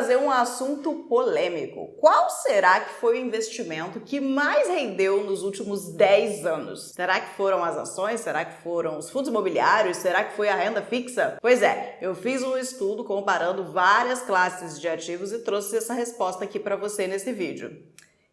trazer um assunto polêmico. Qual será que foi o investimento que mais rendeu nos últimos 10 anos? Será que foram as ações? Será que foram os fundos imobiliários? Será que foi a renda fixa? Pois é, eu fiz um estudo comparando várias classes de ativos e trouxe essa resposta aqui para você nesse vídeo.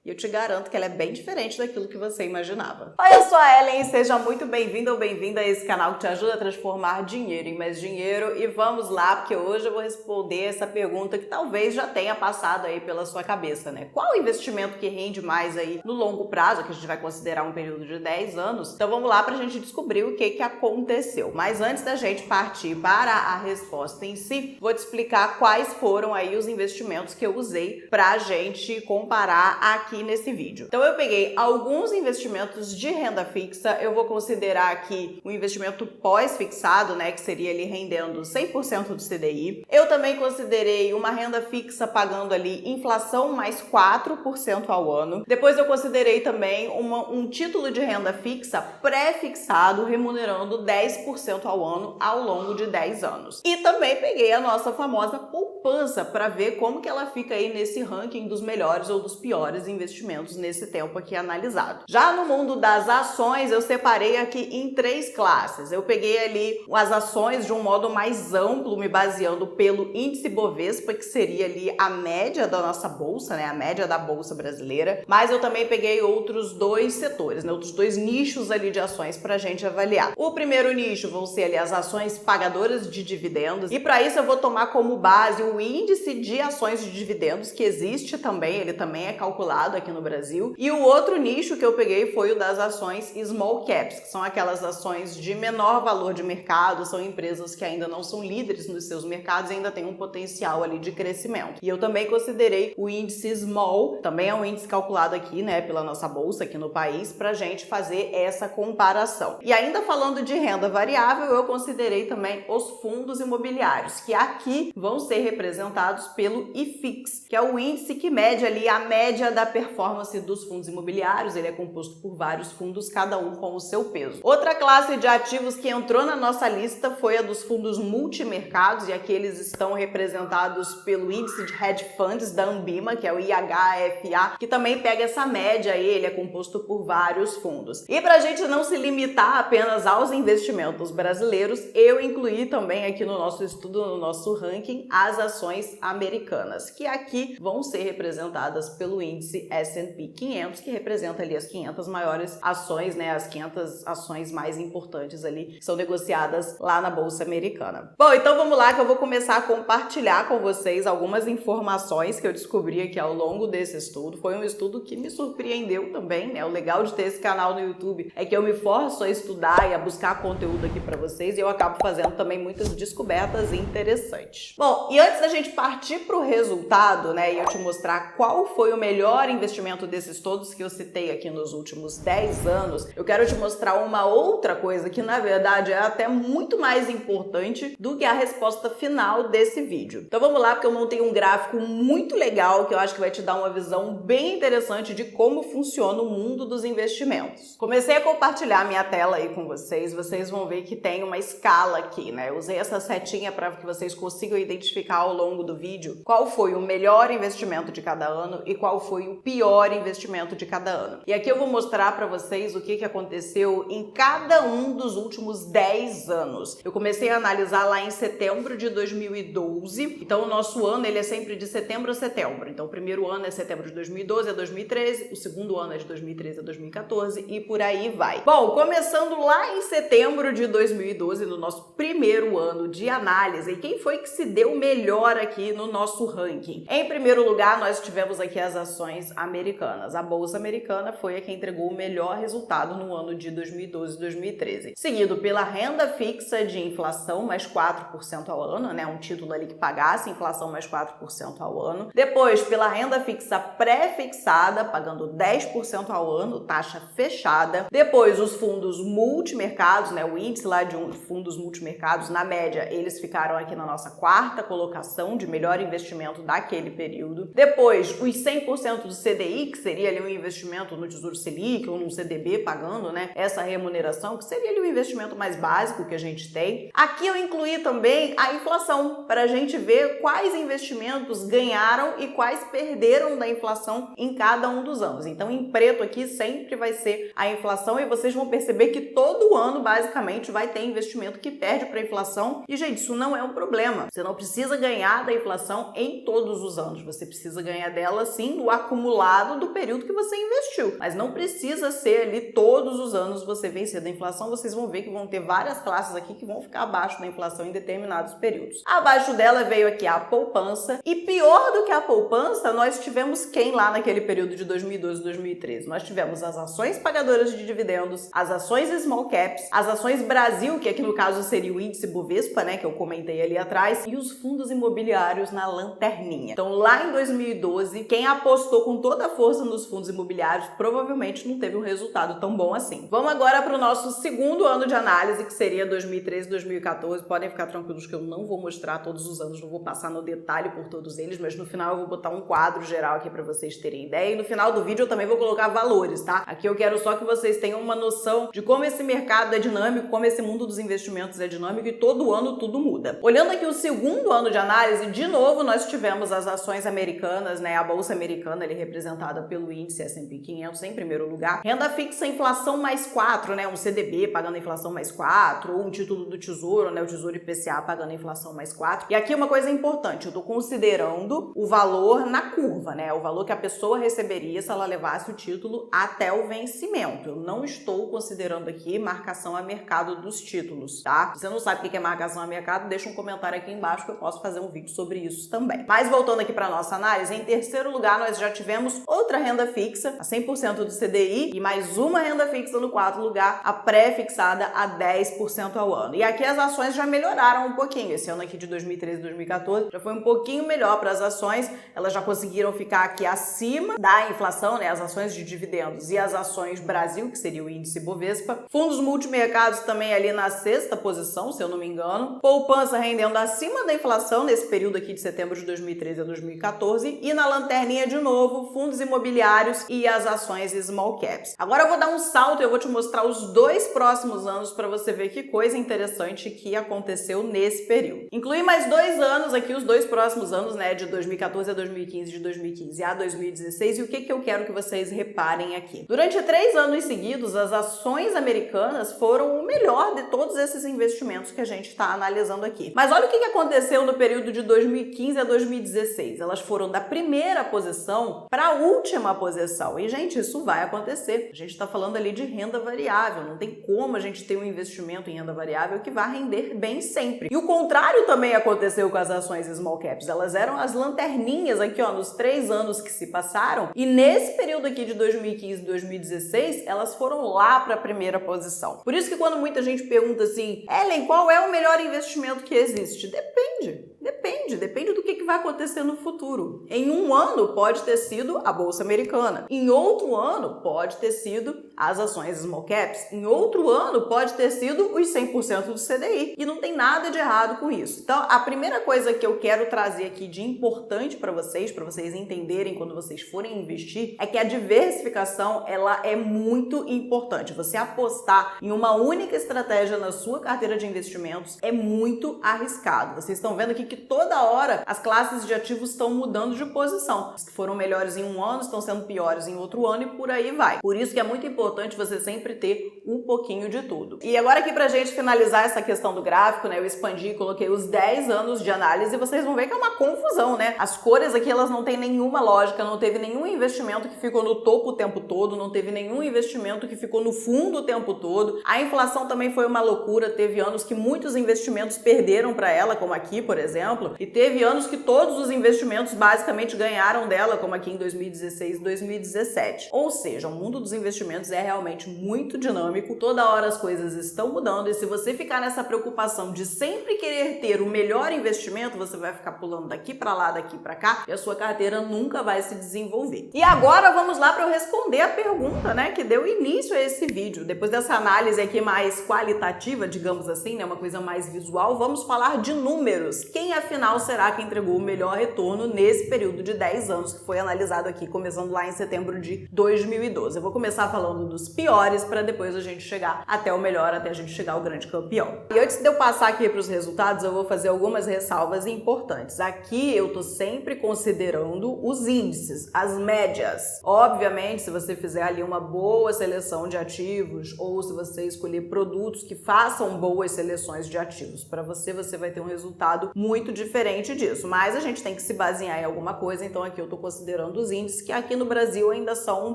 E eu te garanto que ela é bem diferente daquilo que você imaginava. Oi, eu sou a Ellen e seja muito bem-vindo ou bem-vinda a esse canal que te ajuda a transformar dinheiro em mais dinheiro. E vamos lá, porque hoje eu vou responder essa pergunta que talvez já tenha passado aí pela sua cabeça, né? Qual o investimento que rende mais aí no longo prazo, que a gente vai considerar um período de 10 anos? Então vamos lá pra gente descobrir o que aconteceu. Mas antes da gente partir para a resposta em si, vou te explicar quais foram aí os investimentos que eu usei pra gente comparar aqui nesse vídeo. Então eu peguei alguns investimentos de renda fixa, eu vou considerar aqui um investimento pós-fixado, né, que seria ali rendendo 100% do CDI. Eu também considerei uma renda fixa pagando ali inflação mais 4% ao ano. Depois eu considerei também um título de renda fixa pré-fixado remunerando 10% ao ano ao longo de 10 anos. E também peguei a nossa famosa poupança para ver como que ela fica aí nesse ranking dos melhores ou dos piores investimentos nesse tempo aqui analisado. Já no mundo das ações, eu separei aqui em 3 classes. Eu peguei ali as ações de um modo mais amplo, me baseando pelo índice Bovespa, que seria ali a média da nossa bolsa, né, a média da bolsa brasileira, mas eu também peguei outros 2 setores, né, outros 2 nichos ali de ações para a gente avaliar. O primeiro nicho vão ser ali as ações pagadoras de dividendos, e para isso eu vou tomar como base o índice de ações de dividendos, que existe também, ele também é calculado aqui no Brasil. E o outro nicho que eu peguei foi o das ações small caps, que são aquelas ações de menor valor de mercado, são empresas que ainda não são líderes nos seus mercados e ainda têm um potencial ali de crescimento. E eu também considerei o índice small, também é um índice calculado aqui, né, pela nossa bolsa aqui no país, pra gente fazer essa comparação. E ainda falando de renda variável, eu considerei também os fundos imobiliários, que aqui vão ser representados pelo IFIX, que é o índice que mede ali a média da performance dos fundos imobiliários. Ele é composto por vários fundos, cada um com o seu peso. Outra classe de ativos que entrou na nossa lista foi a dos fundos multimercados, e aqui eles estão representados pelo índice de hedge funds da Ambima, que é o IHFA, que também pega essa média aí, ele é composto por vários fundos. E para a gente não se limitar apenas aos investimentos brasileiros, eu incluí também aqui no nosso estudo, no nosso ranking, as ações americanas, que aqui vão ser representadas pelo índice S&P 500, que representa ali as 500 maiores ações, né, as 500 ações mais importantes ali, que são negociadas lá na Bolsa Americana. Bom, então vamos lá que eu vou começar a compartilhar com vocês algumas informações que eu descobri aqui ao longo desse estudo. Foi um estudo que me surpreendeu também, né? O legal de ter esse canal no YouTube é que eu me forço a estudar e a buscar conteúdo aqui para vocês e eu acabo fazendo também muitas descobertas interessantes. Bom, e antes da gente partir para o resultado, né, e eu te mostrar qual foi o melhor investimento desses todos que eu citei aqui nos últimos 10 anos, eu quero te mostrar uma outra coisa que na verdade é até muito mais importante do que a resposta final desse vídeo. Então vamos lá, porque eu montei um gráfico muito legal que eu acho que vai te dar uma visão bem interessante de como funciona o mundo dos investimentos. Comecei a compartilhar minha tela aí com vocês, vocês vão ver que tem uma escala aqui, né? Eu usei essa setinha para que vocês consigam identificar ao longo do vídeo qual foi o melhor investimento de cada ano e qual foi o pior investimento de cada ano. E aqui eu vou mostrar para vocês o que aconteceu em cada um dos últimos 10 anos. Eu comecei a analisar lá em setembro de 2012, então o nosso ano ele é sempre de setembro a setembro. Então o primeiro ano é setembro de 2012 a 2013, o segundo ano é de 2013 a 2014 e por aí vai. Bom, começando lá em setembro de 2012, no nosso primeiro ano de análise, quem foi que se deu melhor aqui no nosso ranking? Em primeiro lugar, nós tivemos aqui as ações americanas. A Bolsa Americana foi a que entregou o melhor resultado no ano de 2012 e 2013. Seguido pela renda fixa de inflação mais 4% ao ano, né? Um título ali que pagasse inflação mais 4% ao ano. Depois, pela renda fixa pré-fixada, pagando 10% ao ano, taxa fechada. Depois, os fundos multimercados, né? O índice lá de fundos multimercados, na média, eles ficaram aqui na nossa 4ª colocação de melhor investimento daquele período. Depois, os 100% do CDI, que seria ali um investimento no Tesouro Selic ou no CDB, pagando, né, essa remuneração, que seria ali o investimento mais básico que a gente tem. Aqui eu incluí também a inflação, para a gente ver quais investimentos ganharam e quais perderam da inflação em cada um dos anos. Então, em preto aqui sempre vai ser a inflação e vocês vão perceber que todo ano, basicamente, vai ter investimento que perde para a inflação. E, gente, isso não é um problema. Você não precisa ganhar da inflação em todos os anos. Você precisa ganhar dela, sim, no acumulado do período que você investiu. Mas não precisa ser ali todos os anos você vencer da inflação. Vocês vão ver que vão ter várias classes aqui que vão ficar abaixo da inflação em determinados períodos. Abaixo dela veio aqui a poupança. E pior do que a poupança, nós tivemos quem lá naquele período de 2012 e 2013? Nós tivemos as ações pagadoras de dividendos, as ações small caps, as ações Brasil, que aqui no caso seria o índice Bovespa, né, que eu comentei ali atrás, e os fundos imobiliários na lanterninha. Então, lá em 2012, quem apostou com toda a força nos fundos imobiliários provavelmente não teve um resultado tão bom assim. Vamos agora para o nosso segundo ano de análise, que seria 2013 e 2014. Podem ficar tranquilos que eu não vou mostrar todos os anos, não vou passar no detalhe por todos eles, mas no final eu vou botar um quadro geral aqui para vocês terem ideia. E no final do vídeo eu também vou colocar valores, tá? Aqui eu quero só que vocês tenham uma noção de como esse mercado é dinâmico, como esse mundo dos investimentos é dinâmico e todo ano tudo muda. Olhando aqui o segundo ano de análise, de novo nós tivemos as ações americanas, né? A bolsa americana ali representada pelo índice S&P 500 em primeiro lugar. Renda fixa, inflação mais 4, né? Um CDB pagando inflação mais 4, ou um título do Tesouro, né? O Tesouro IPCA pagando inflação mais 4. E aqui uma coisa importante, eu tô considerando o valor na curva, né? O valor que a pessoa receberia se ela levasse o título até o vencimento. Eu não estou considerando aqui marcação a mercado dos títulos, tá? Se você não sabe o que é marcação a mercado, deixa um comentário aqui embaixo que eu posso fazer um vídeo sobre isso também. Mas voltando aqui para nossa análise, em terceiro lugar nós já tivemos outra renda fixa, a 100% do CDI, e mais uma renda fixa no quarto lugar, a pré-fixada a 10% ao ano. E aqui as ações já melhoraram um pouquinho. Esse ano aqui de 2013 e 2014 já foi um pouquinho melhor para as ações, elas já conseguiram ficar aqui acima da inflação, né? As ações de dividendos e as ações Brasil, que seria o índice Bovespa. Fundos multimercados também ali na sexta posição, se eu não me engano. Poupança rendendo acima da inflação nesse período aqui de setembro de 2013 a 2014. E na lanterninha de novo, fundos imobiliários e as ações small caps. Agora eu vou dar um salto e eu vou te mostrar os dois próximos anos para você ver que coisa interessante que aconteceu nesse período. Incluí mais 2 anos aqui, os dois próximos anos, né, de 2014 a 2015, de 2015 a 2016. E o que eu quero que vocês reparem aqui? Durante 3 anos seguidos, as ações americanas foram o melhor de todos esses investimentos que a gente está analisando aqui. Mas olha o que aconteceu no período de 2015 a 2016. Elas foram da primeira posição para a última posição. E, gente, isso vai acontecer. A gente está falando ali de renda variável. Não tem como a gente ter um investimento em renda variável que vai render bem sempre. E o contrário também aconteceu com as ações small caps. Elas eram as lanterninhas aqui, ó, nos 3 anos que se passaram. E nesse período aqui de 2015 e 2016, elas foram lá para a primeira posição. Por isso que quando muita gente pergunta assim, Ellen, qual é o melhor investimento que existe? Depende do que vai acontecer no futuro. Em um ano pode ter sido a bolsa americana, em outro ano pode ter sido as ações small caps, em outro ano pode ter sido os 100% do CDI e não tem nada de errado com isso. Então a primeira coisa que eu quero trazer aqui de importante para vocês entenderem quando vocês forem investir, é que a diversificação ela é muito importante. Você apostar em uma única estratégia na sua carteira de investimentos é muito arriscado. Vocês estão vendo aqui que toda hora as classes de ativos estão mudando de posição. Os que foram melhores em um ano estão sendo piores em outro ano e por aí vai. Por isso que é muito importante você sempre ter um pouquinho de tudo. E agora aqui pra gente finalizar essa questão do gráfico, né, eu expandi e coloquei os 10 anos de análise e vocês vão ver que é uma confusão, né? As cores aqui elas não têm nenhuma lógica, não teve nenhum investimento que ficou no topo o tempo todo, não teve nenhum investimento que ficou no fundo o tempo todo. A inflação também foi uma loucura, teve anos que muitos investimentos perderam para ela, como aqui, por exemplo, e teve anos que todos os investimentos basicamente ganharam dela, como aqui em 2016 e 2017. Ou seja, o mundo dos investimentos é realmente muito dinâmico econômico, toda hora as coisas estão mudando e se você ficar nessa preocupação de sempre querer ter o melhor investimento, você vai ficar pulando daqui para lá, daqui para cá e a sua carteira nunca vai se desenvolver. E agora vamos lá para eu responder a pergunta, né, que deu início a esse vídeo. Depois dessa análise aqui mais qualitativa, digamos assim, né, uma coisa mais visual, vamos falar de números. Quem afinal será que entregou o melhor retorno nesse período de 10 anos que foi analisado aqui, começando lá em setembro de 2012. Eu vou começar falando dos piores para depois a gente chegar até o melhor, até a gente chegar ao grande campeão. E antes de eu passar aqui para os resultados, eu vou fazer algumas ressalvas importantes. Aqui eu tô sempre considerando os índices, as médias. Obviamente, se você fizer ali uma boa seleção de ativos ou se você escolher produtos que façam boas seleções de ativos para você, você vai ter um resultado muito diferente disso. Mas a gente tem que se basear em alguma coisa, então aqui eu tô considerando os índices que aqui no Brasil ainda são um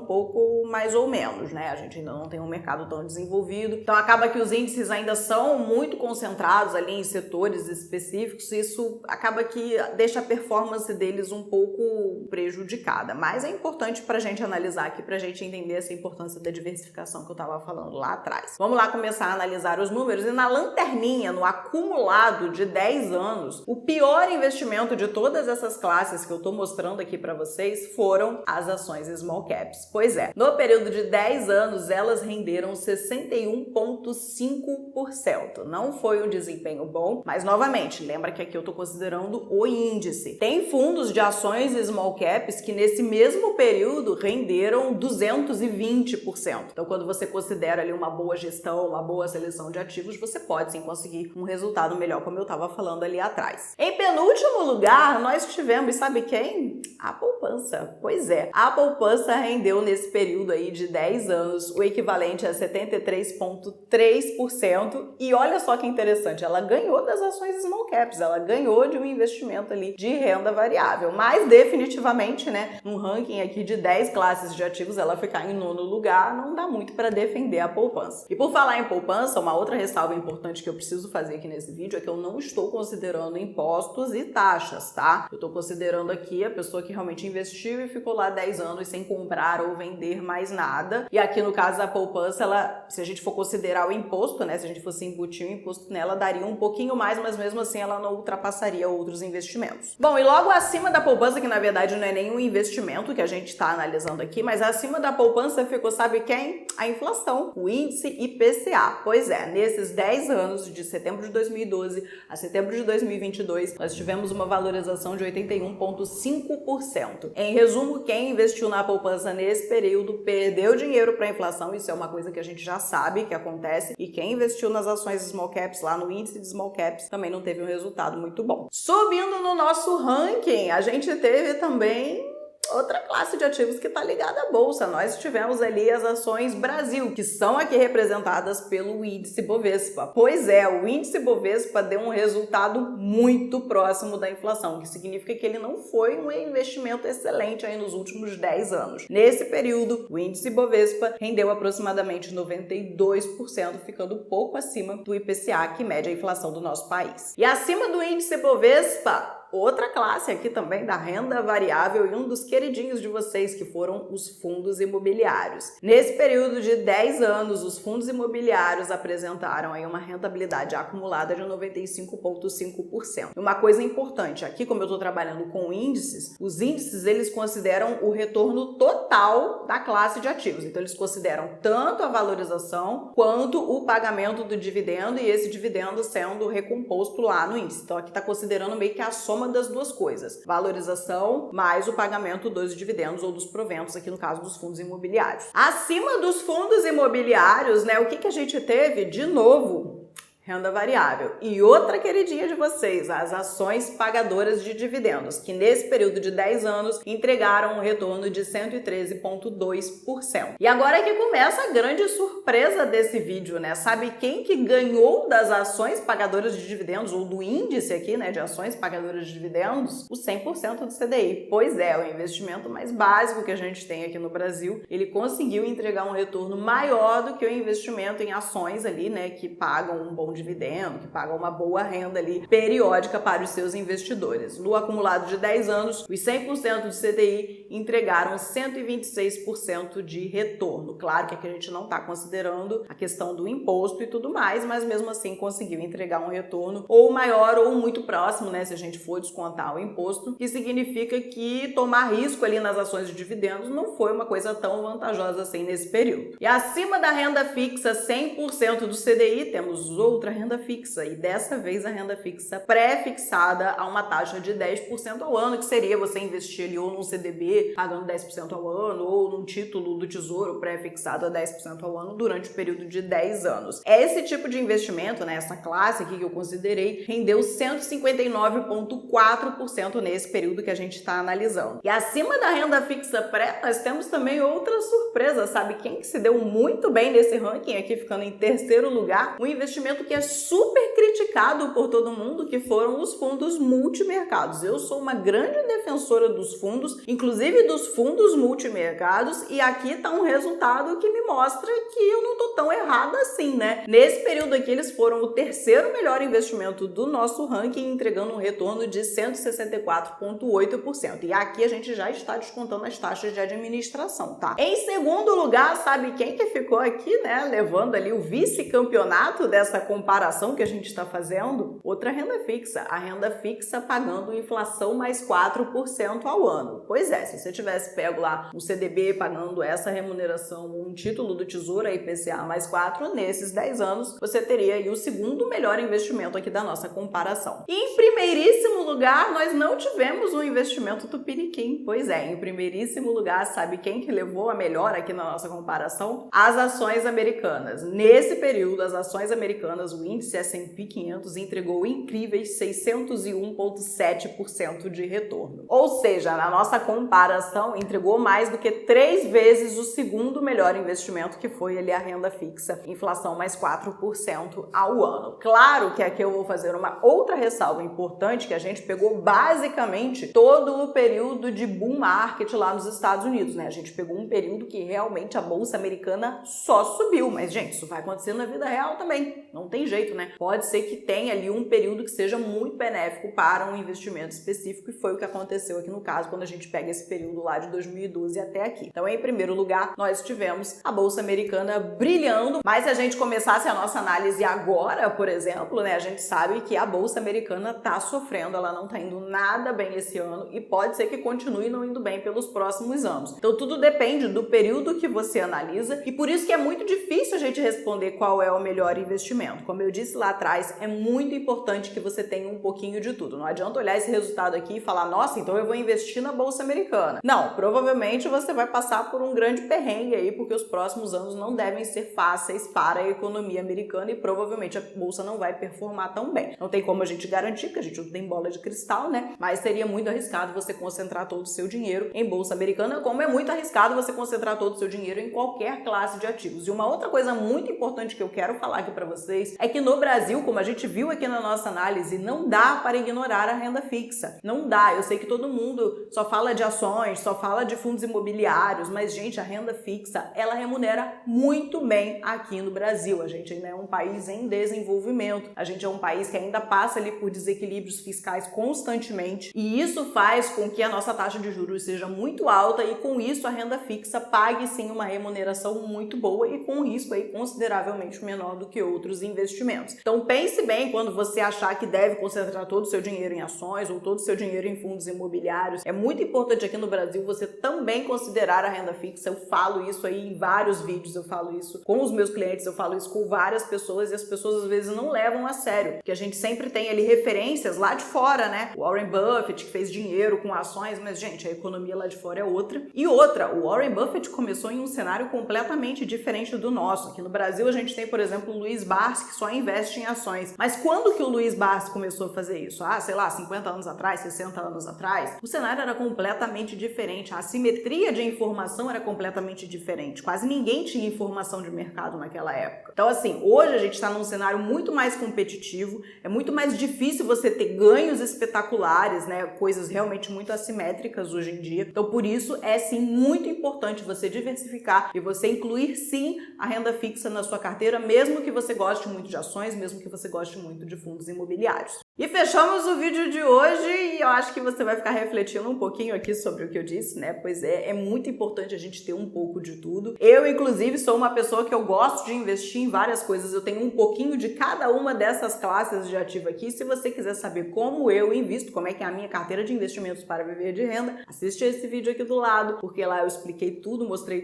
pouco mais ou menos, né? A gente ainda não tem um mercado tão desenvolvido. Então acaba que os índices ainda são muito concentrados ali em setores específicos e isso acaba que deixa a performance deles um pouco prejudicada. Mas é importante pra gente analisar aqui, pra gente entender essa importância da diversificação que eu tava falando lá atrás. Vamos lá começar a analisar os números e na lanterninha, no acumulado de 10 anos, o pior investimento de todas essas classes que eu tô mostrando aqui pra vocês foram as ações small caps. Pois é, no período de 10 anos elas renderam 61,5%. Não foi um desempenho bom, mas novamente, lembra que aqui eu tô considerando o índice. Tem fundos de ações small caps que nesse mesmo período renderam 220%. Então quando você considera ali uma boa gestão, uma boa seleção de ativos, você pode sim conseguir um resultado melhor, como eu estava falando ali atrás. Em penúltimo lugar, nós tivemos, sabe quem? A poupança. Pois é, a poupança rendeu nesse período aí de 10 anos o equivalente a 73,3% e olha só que interessante, ela ganhou das ações small caps, ela ganhou de um investimento ali de renda variável, mas definitivamente, né, num ranking aqui de 10 classes de ativos, ela ficar em nono lugar não dá muito para defender a poupança. E por falar em poupança, uma outra ressalva importante que eu preciso fazer aqui nesse vídeo é que eu não estou considerando impostos e taxas, tá? Eu estou considerando aqui a pessoa que realmente investiu e ficou lá 10 anos sem comprar ou vender mais nada. E aqui no caso da poupança, ela, se a gente for considerar o imposto, né, se a gente fosse embutir o imposto nela, daria um pouquinho mais, mas mesmo assim ela não ultrapassaria outros investimentos. Bom, e logo acima da poupança, que na verdade não é nenhum investimento que a gente está analisando aqui, mas acima da poupança ficou, sabe quem? A inflação, o índice IPCA. Pois é, nesses 10 anos, de setembro de 2012 a setembro de 2022, nós tivemos uma valorização de 81,5%. Em resumo, quem investiu na poupança nesse período perdeu dinheiro para a inflação, isso é uma coisa que a gente já sabe que acontece, e quem investiu nas ações small caps, lá no índice de small caps, também não teve um resultado muito bom. Subindo no nosso ranking, a gente teve também outra classe de ativos que está ligada à bolsa. Nós tivemos ali as ações Brasil, que são aqui representadas pelo índice Bovespa. Pois é, o índice Bovespa deu um resultado muito próximo da inflação, o que significa que ele não foi um investimento excelente aí nos últimos 10 anos. Nesse período, o índice Bovespa rendeu aproximadamente 92%, ficando pouco acima do IPCA, que mede a inflação do nosso país. E acima do índice Bovespa, outra classe aqui também da renda variável e um dos queridinhos de vocês, que foram os fundos imobiliários. Nesse período de 10 anos, os fundos imobiliários apresentaram aí uma rentabilidade acumulada de 95,5%. Uma coisa importante, aqui como eu estou trabalhando com índices, os índices eles consideram o retorno total da classe de ativos. Então eles consideram tanto a valorização quanto o pagamento do dividendo e esse dividendo sendo recomposto lá no índice. Então aqui está considerando meio que a soma das duas coisas, valorização mais o pagamento dos dividendos ou dos proventos, aqui no caso dos fundos imobiliários. Acima dos fundos imobiliários, né, o que a gente teve? De novo, renda variável. E outra queridinha de vocês, as ações pagadoras de dividendos, que nesse período de 10 anos entregaram um retorno de 113,2%. E agora é que começa a grande surpresa desse vídeo, né? Sabe quem que ganhou das ações pagadoras de dividendos, ou do índice aqui, né, de ações pagadoras de dividendos? O 100% do CDI. Pois é, o investimento mais básico que a gente tem aqui no Brasil, ele conseguiu entregar um retorno maior do que o investimento em ações ali, né, que pagam um bom dividendo, que pagam uma boa renda ali periódica para os seus investidores. No acumulado de 10 anos, os 100% do CDI entregaram 126% de retorno. Claro que aqui a gente não está considerando a questão do imposto e tudo mais, mas mesmo assim conseguiu entregar um retorno ou maior ou muito próximo, né, se a gente for descontar o imposto, que significa que tomar risco ali nas ações de dividendos não foi uma coisa tão vantajosa assim nesse período. E acima da renda fixa 100% do CDI, temos outra renda fixa, e dessa vez a renda fixa pré-fixada a uma taxa de 10% ao ano, que seria você investir ali ou num CDB pagando 10% ao ano, ou num título do Tesouro pré-fixado a 10% ao ano durante o período de 10 anos. Esse tipo de investimento, né, essa classe aqui que eu considerei, rendeu 159,4% nesse período que a gente está analisando. E acima da renda fixa pré, nós temos também outra surpresa, sabe quem que se deu muito bem nesse ranking aqui, ficando em terceiro lugar? Um investimento que é super criticado por todo mundo, que foram os fundos multimercados. Eu sou uma grande defensora dos fundos, inclusive dos fundos multimercados, e aqui está um resultado que me mostra que eu não tô tão errada assim, né? Nesse período aqui, eles foram o terceiro melhor investimento do nosso ranking, entregando um retorno de 164,8%. E aqui a gente já está descontando as taxas de administração, tá? Em segundo lugar, sabe quem que ficou aqui, né? Levando ali o vice-campeonato dessa comparação que a gente está fazendo? Outra renda fixa. A renda fixa pagando inflação mais 4% ao ano. Pois é, se você tivesse pego lá um CDB pagando essa remuneração, um título do Tesouro, a IPCA mais 4, nesses 10 anos, você teria aí o segundo melhor investimento aqui da nossa comparação. E em primeiríssimo lugar, nós não tivemos um investimento tupiniquim. Pois é, em primeiríssimo lugar, sabe quem que levou a melhor aqui na nossa comparação? As ações americanas. Nesse período, as ações americanas, o índice S&P 500 entregou incríveis 601,7% de retorno. Ou seja, na nossa comparação, entregou mais do que 3 vezes o segundo melhor investimento, que foi ali a renda fixa, inflação mais 4% ao ano. Claro que aqui eu vou fazer uma outra ressalva importante, que a gente pegou basicamente todo o período de bull market lá nos Estados Unidos, né? A gente pegou um período que realmente a bolsa americana só subiu, mas gente, isso vai acontecer na vida real também, não tem jeito, né? Pode ser que tenha ali um período que seja muito benéfico para um investimento específico, e foi o que aconteceu aqui no caso, quando a gente pega esse período lá de 2012 até aqui. Então, em primeiro lugar, nós tivemos a bolsa americana brilhando, mas se a gente começasse a nossa análise agora, por exemplo, né, a gente sabe que a bolsa americana tá sofrendo, ela não tá indo nada bem esse ano e pode ser que continue não indo bem pelos próximos anos. Então, tudo depende do período que você analisa, e por isso que é muito difícil a gente responder qual é o melhor investimento. Como eu disse lá atrás, é muito importante que você tenha um pouquinho de tudo. Não adianta olhar esse resultado aqui e falar, nossa, então eu vou investir na bolsa americana. Não, provavelmente você vai passar por um grande perrengue aí, porque os próximos anos não devem ser fáceis para a economia americana e provavelmente a bolsa não vai performar tão bem. Não tem como a gente garantir, que a gente não tem bola de cristal, né? Mas seria muito arriscado você concentrar todo o seu dinheiro em bolsa americana, como é muito arriscado você concentrar todo o seu dinheiro em qualquer classe de ativos. E uma outra coisa muito importante que eu quero falar aqui para vocês é que no Brasil, como a gente viu aqui na nossa análise, não dá para ignorar a renda fixa. Não dá. Eu sei que todo mundo só fala de ações, só fala de fundos imobiliários, mas, gente, a renda fixa, ela remunera muito bem aqui no Brasil. A gente ainda é um país em desenvolvimento. A gente é um país que ainda passa ali por desequilíbrios fiscais constantemente, e isso faz com que a nossa taxa de juros seja muito alta, e com isso a renda fixa pague sim uma remuneração muito boa e com um risco aí consideravelmente menor do que outros investimentos. Então pense bem quando você achar que deve concentrar todo o seu dinheiro em ações ou todo o seu dinheiro em fundos imobiliários. É muito importante aqui no Brasil você também considerar a renda fixa. Eu falo isso aí em vários vídeos, eu falo isso com os meus clientes, eu falo isso com várias pessoas, e as pessoas às vezes não levam a sério, porque a gente sempre tem ali referências lá de fora, né? O Warren Buffett, que fez dinheiro com ações, mas, gente, a economia lá de fora é outra. E outra, o Warren Buffett começou em um cenário completamente diferente do nosso. Aqui no Brasil a gente tem, por exemplo, o Luiz Barsi, que só investe em ações. Mas quando que o Luiz Barsi começou a fazer isso? Sei lá, 50 anos atrás, 60 anos atrás? O cenário era completamente diferente, a assimetria de informação era completamente diferente. Quase ninguém tinha informação de mercado naquela época. Então, assim, hoje a gente está num cenário muito mais competitivo, é muito mais difícil você ter ganhos espetaculares, né? Coisas realmente muito assimétricas hoje em dia. Então, por isso, é sim muito importante você diversificar e você incluir sim a renda fixa na sua carteira, mesmo que você goste muito de ações, mesmo que você goste muito de fundos imobiliários. E fechamos o vídeo de hoje, e eu acho que você vai ficar refletindo um pouquinho aqui sobre sobre o que eu disse, né? Pois é muito importante a gente ter um pouco de tudo. Eu, inclusive, sou uma pessoa que eu gosto de investir em várias coisas. Eu tenho um pouquinho de cada uma dessas classes de ativo aqui. Se você quiser saber como eu invisto, como é que é a minha carteira de investimentos para viver de renda, assiste esse vídeo aqui do lado, porque lá eu expliquei tudo, mostrei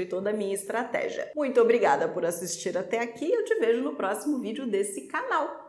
toda a minha estratégia. Muito obrigada por assistir até aqui. Eu te vejo no próximo vídeo desse canal.